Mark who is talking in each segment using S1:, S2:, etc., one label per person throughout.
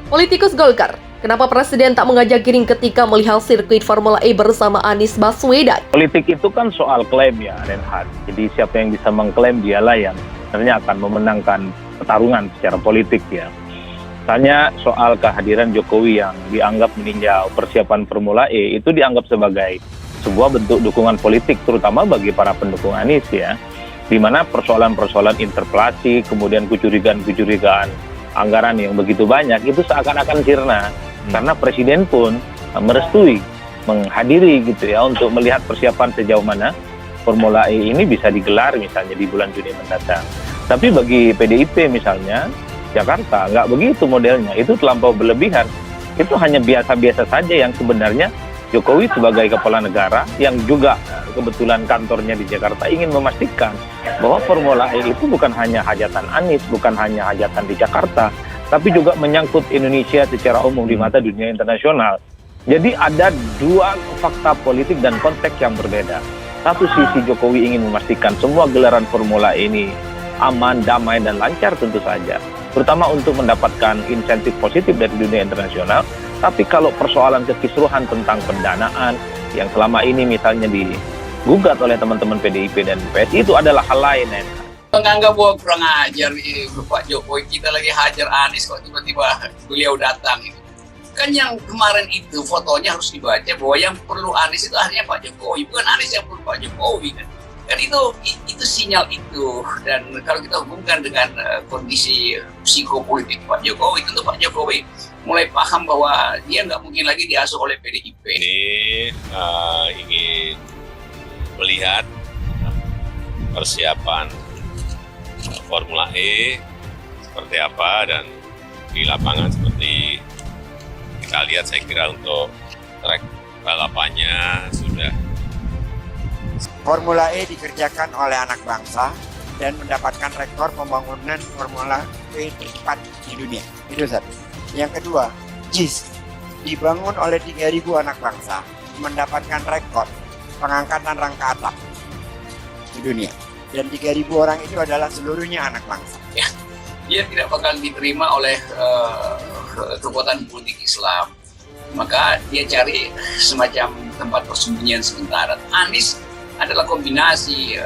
S1: Politikus Golkar, kenapa Presiden tak mengajak Giring ketika melihat sirkuit Formula E bersama Anies Baswedan?
S2: Politik itu kan soal klaim ya, Renhard. Jadi siapa yang bisa mengklaim dialah yang sebenarnya akan memenangkan pertarungan secara politik ya. Misalnya soal kehadiran Jokowi yang dianggap meninjau persiapan Formula E itu dianggap sebagai sebuah bentuk dukungan politik terutama bagi para pendukung Anies ya. Di mana persoalan-persoalan interpelasi, kemudian kecurigaan-kecurigaan anggaran yang begitu banyak itu seakan-akan sirna karena presiden pun merestui menghadiri gitu ya untuk melihat persiapan sejauh mana Formula E ini bisa digelar misalnya di bulan Juni mendatang. Tapi bagi PDIP misalnya Jakarta nggak begitu modelnya, itu terlampau berlebihan. Itu hanya biasa-biasa saja yang sebenarnya Jokowi sebagai kepala negara yang juga kebetulan kantornya di Jakarta ingin memastikan bahwa Formula E itu bukan hanya hajatan Anies, bukan hanya hajatan di Jakarta, tapi juga menyangkut Indonesia secara umum di mata dunia internasional. Jadi ada dua fakta politik dan konteks yang berbeda. Satu sisi Jokowi ingin memastikan semua gelaran Formula E ini aman, damai, dan lancar tentu saja. Terutama untuk mendapatkan insentif positif dari dunia internasional. Tapi kalau persoalan kekisruhan tentang pendanaan yang selama ini misalnya digugat oleh teman-teman PDIP dan PSI itu adalah hal lain.
S3: Menganggap bahwa kurang ajar Pak Jokowi, kita lagi hajar Anies kok tiba-tiba beliau datang. Kan yang kemarin itu fotonya harus dibaca bahwa yang perlu Anies itu akhirnya Pak Jokowi, bukan Anies yang perlu Pak Jokowi kan. Kan itu sinyal itu, dan kalau kita hubungkan dengan kondisi psikopolitik Pak Jokowi, tentu Pak Jokowi mulai paham bahwa dia nggak mungkin lagi diasuh oleh PDIP.
S4: Ini ingin melihat persiapan Formula E seperti apa, dan di lapangan seperti kita lihat, saya kira untuk trek balapannya sudah.
S5: Formula E dikerjakan oleh anak bangsa dan mendapatkan rekor pembangunan Formula E tercepat di dunia. Itu satu. Yang kedua, JIS dibangun oleh 3.000 anak bangsa, mendapatkan rekor pengangkatan rangka atap di dunia. Dan 3.000 orang itu adalah seluruhnya anak bangsa.
S3: Ya, dia tidak bakal diterima oleh kekuatan politik Islam. Maka dia cari semacam tempat persembunyian sementara. Anies adalah kombinasi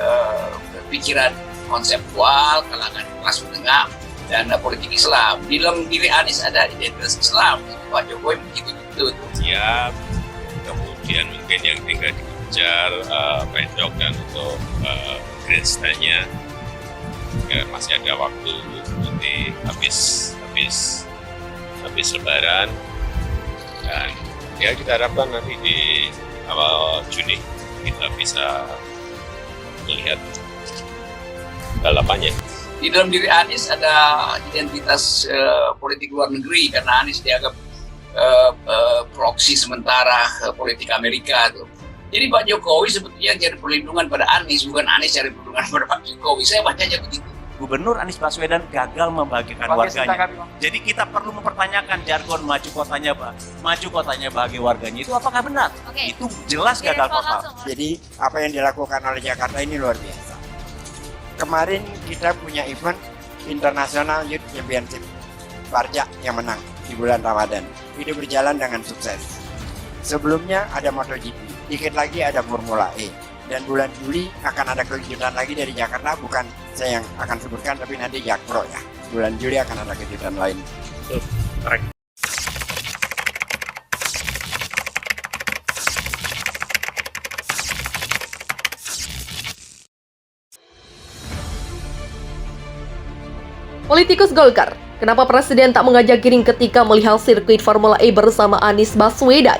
S3: pikiran konseptual, kalangan kelas menengah, dan politik Islam. Di dalam diri Anies ada identitas Islam. Pak Jokowi begitu itu.
S4: Siap, kemudian mungkin yang tinggal dikejar pedok dan untuk grandstand-nya masih ada waktu nanti habis Lebaran, dan ya kita harapkan nanti di awal Juni kita bisa melihat balapannya.
S3: Di dalam diri Anies ada identitas politik luar negeri karena Anies dianggap proksi sementara politik Amerika tuh. Jadi Pak Jokowi sebetulnya cari perlindungan pada Anies, bukan Anies cari perlindungan pada Pak Jokowi. Saya bacanya begitu.
S6: Gubernur Anies Baswedan gagal membagikan warganya. Jadi kita perlu mempertanyakan jargon maju kotanya bagi warganya itu apakah benar? Itu jelas gagal total.
S5: Jadi apa yang dilakukan oleh Jakarta ini luar biasa. Kemarin kita punya event internasional Youth Championship Barja yang menang di bulan Ramadan. Itu berjalan dengan sukses. Sebelumnya ada MotoGP, dikit lagi ada Formula E. Dan bulan Juli akan ada kejutan lagi dari Jakarta, bukan saya yang akan sebutkan, tapi nanti Jakpro ya. Bulan Juli akan ada kejutan lain.
S1: Politikus Golkar, kenapa Presiden tak mengajak Giring ketika melihat sirkuit Formula E bersama Anies Baswedan?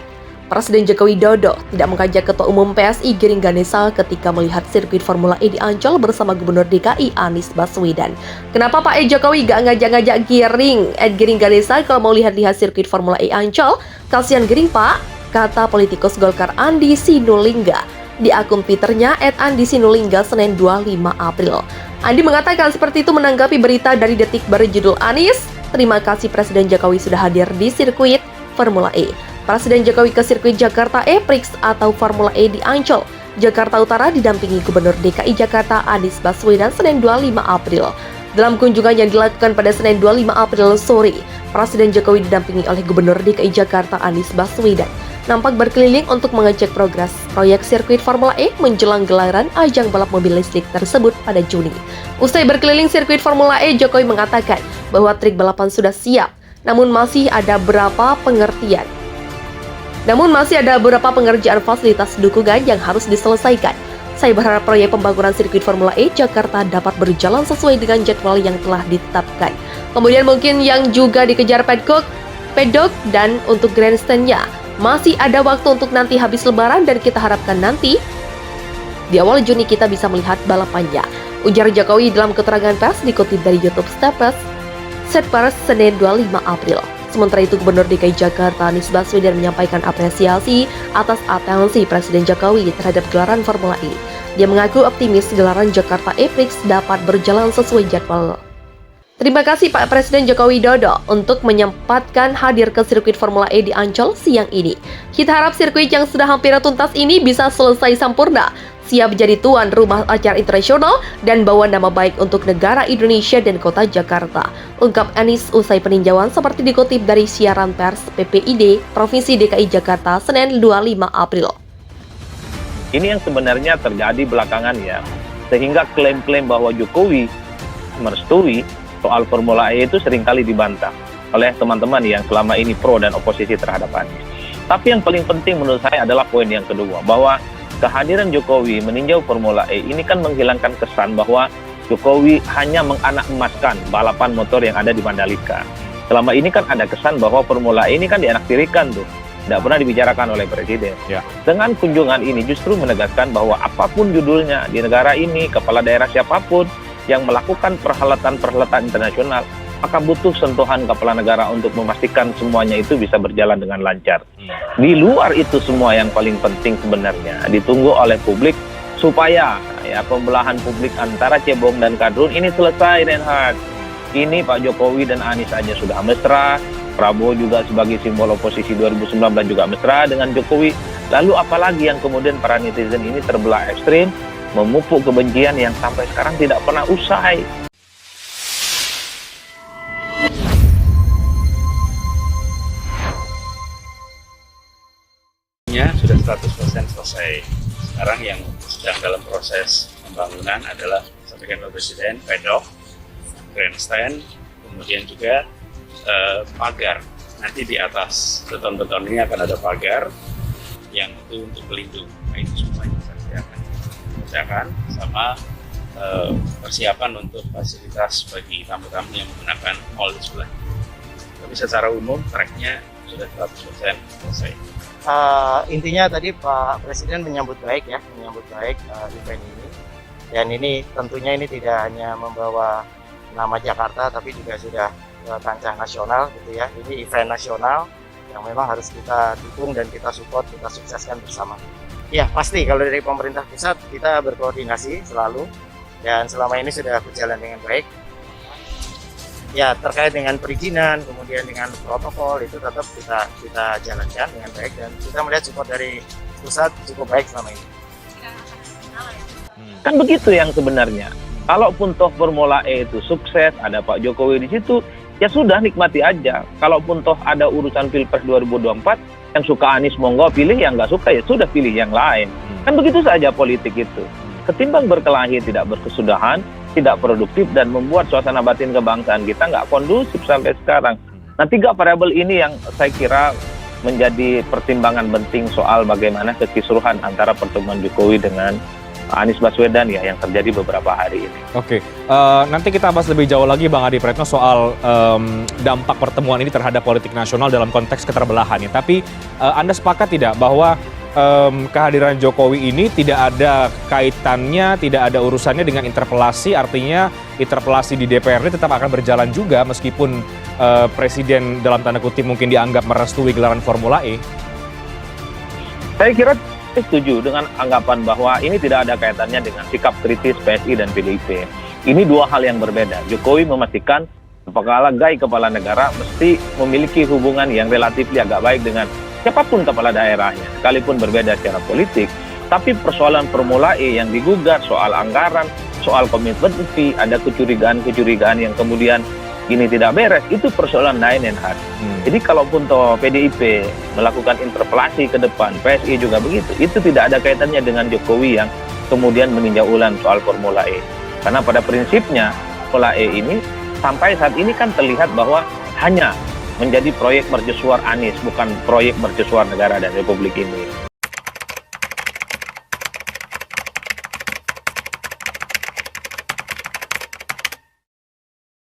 S1: Presiden Joko Widodo tidak mengajak Ketua Umum PSI Giring Ganesa ketika melihat sirkuit Formula E di Ancol bersama Gubernur DKI Anies Baswedan. Kenapa Pak Jokowi gak ngajak-ngajak Giring? Giring Ganesa kalau mau lihat-lihat sirkuit Formula E Ancol, kasihan Giring Pak, kata politikus Golkar Andi Sinulingga di akun Twitternya @andisinulingga Senin 25 April. Andi mengatakan seperti itu menanggapi berita dari Detik berjudul Anies, terima kasih Presiden Jokowi sudah hadir di sirkuit Formula E. Presiden Jokowi ke sirkuit Jakarta E-Prix atau Formula E di Ancol, Jakarta Utara didampingi Gubernur DKI Jakarta Anies Baswedan Senin 25 April. Dalam kunjungan yang dilakukan pada Senin 25 April sore, Presiden Jokowi didampingi oleh Gubernur DKI Jakarta Anies Baswedan nampak berkeliling untuk mengecek progres proyek sirkuit Formula E menjelang gelaran ajang balap mobil listrik tersebut pada Juni. Usai berkeliling sirkuit Formula E, Jokowi mengatakan bahwa trik balapan sudah siap, namun masih ada beberapa pengerjaan fasilitas dukungan yang harus diselesaikan. Saya berharap proyek pembangunan sirkuit Formula E Jakarta dapat berjalan sesuai dengan jadwal yang telah ditetapkan. Kemudian mungkin yang juga dikejar pedok dan untuk grandstand-nya masih ada waktu untuk nanti habis lebaran dan kita harapkan nanti di awal Juni kita bisa melihat balapannya, ujar Jokowi dalam keterangan pers dikutip dari YouTube Setpers Senin 25 April. Sementara itu, Gubernur DKI Jakarta Anies Baswedan menyampaikan apresiasi atas atensi Presiden Jokowi terhadap gelaran Formula E. Dia mengaku optimis gelaran Jakarta E-Prix dapat berjalan sesuai jadwal. Terima kasih Pak Presiden Joko Widodo untuk menyempatkan hadir ke sirkuit Formula E di Ancol siang ini. Kita harap sirkuit yang sudah hampir tuntas ini bisa selesai sempurna, siap jadi tuan rumah acara internasional dan bawa nama baik untuk negara Indonesia dan kota Jakarta, ungkap Anies usai peninjauan seperti dikutip dari siaran pers PPID Provinsi DKI Jakarta Senin 25 April.
S2: Ini yang sebenarnya terjadi belakangan ya, sehingga klaim-klaim bahwa Jokowi merestui soal Formula E itu seringkali dibantah oleh teman-teman yang selama ini pro dan oposisi terhadap Anies. Tapi yang paling penting menurut saya adalah poin yang kedua, bahwa kehadiran Jokowi meninjau Formula E ini kan menghilangkan kesan bahwa Jokowi hanya menganak emaskan balapan motor yang ada di Mandalika. Selama ini kan ada kesan bahwa Formula E ini kan dianaktirikan tuh, tidak pernah dibicarakan oleh Presiden. Ya. Dengan kunjungan ini justru menegaskan bahwa apapun judulnya di negara ini, kepala daerah siapapun yang melakukan perhelatan internasional, maka butuh sentuhan kepala negara untuk memastikan semuanya itu bisa berjalan dengan lancar. Di luar itu semua yang paling penting sebenarnya ditunggu oleh publik supaya ya pembelahan publik antara cebong dan kadrun ini selesai, Reinhard. Ini Pak Jokowi dan Anies aja sudah mesra, Prabowo juga sebagai simbol oposisi 2019 juga mesra dengan Jokowi. Lalu apalagi yang kemudian para netizen ini terbelah ekstrim, memupuk kebencian yang sampai sekarang tidak pernah usai.
S7: Sudah 100% selesai. Sekarang yang sedang dalam proses pembangunan adalah sampaikan Pak Presiden, pedok, grandstand, kemudian juga pagar. Nanti di atas beton-beton ini akan ada pagar yang itu untuk pelindung. Nah, itu semuanya saya akan kerjakan sama persiapan untuk fasilitas bagi tamu-tamu yang menggunakan hall di sebelah. Tapi secara umum tracknya sudah 100% selesai.
S8: Intinya tadi Pak Presiden menyambut baik event ini, dan ini tentunya ini tidak hanya membawa nama Jakarta tapi juga sudah kancah nasional gitu ya. Ini event nasional yang memang harus kita dukung dan kita support, kita sukseskan bersama. Ya pasti kalau dari pemerintah pusat kita berkoordinasi selalu dan selama ini sudah berjalan dengan baik. Ya terkait dengan perizinan, kemudian dengan protokol itu tetap kita jalankan dengan baik dan kita melihat support dari pusat cukup baik selama ini.
S2: Kan begitu yang sebenarnya. Kalaupun toh Formula E itu sukses, ada Pak Jokowi di situ, ya sudah nikmati aja. Kalaupun toh ada urusan Pilpres 2024, yang suka Anies monggo pilih, yang nggak suka ya sudah pilih yang lain. Kan begitu saja politik itu. Ketimbang berkelahi tidak berkesudahan, tidak produktif dan membuat suasana batin kebangsaan kita nggak kondusif sampai sekarang. Nah, 3 variabel ini yang saya kira menjadi pertimbangan penting soal bagaimana kekisruhan antara pertemuan Jokowi dengan Anies Baswedan ya yang terjadi beberapa hari ini.
S9: Oke, nanti kita bahas lebih jauh lagi Bang Adi Praetno soal dampak pertemuan ini terhadap politik nasional dalam konteks keterbelahannya. Tapi Anda sepakat tidak bahwa kehadiran Jokowi ini tidak ada kaitannya, tidak ada urusannya dengan interpelasi, artinya interpelasi di DPRD tetap akan berjalan juga meskipun Presiden dalam tanda kutip mungkin dianggap merestui gelaran Formula E?
S2: Saya kira setuju dengan anggapan bahwa ini tidak ada kaitannya dengan sikap kritis PSI dan PDIP. Ini 2 hal yang berbeda. Jokowi memastikan sebagai kepala negara mesti memiliki hubungan yang relatif agak baik dengan siapapun kepala daerahnya, sekalipun berbeda secara politik. Tapi persoalan Formula E yang digugat soal anggaran, soal komitmen fee, ada kecurigaan-kecurigaan yang kemudian ini tidak beres, itu persoalan lain, Renhat. Jadi kalaupun toh PDIP melakukan interpelasi ke depan, PSI juga begitu, itu tidak ada kaitannya dengan Jokowi yang kemudian meninjau ulang soal Formula E. Karena pada prinsipnya Formula E ini sampai saat ini kan terlihat bahwa hanya menjadi proyek mercusuar Anies, bukan proyek mercusuar negara dan Republik ini.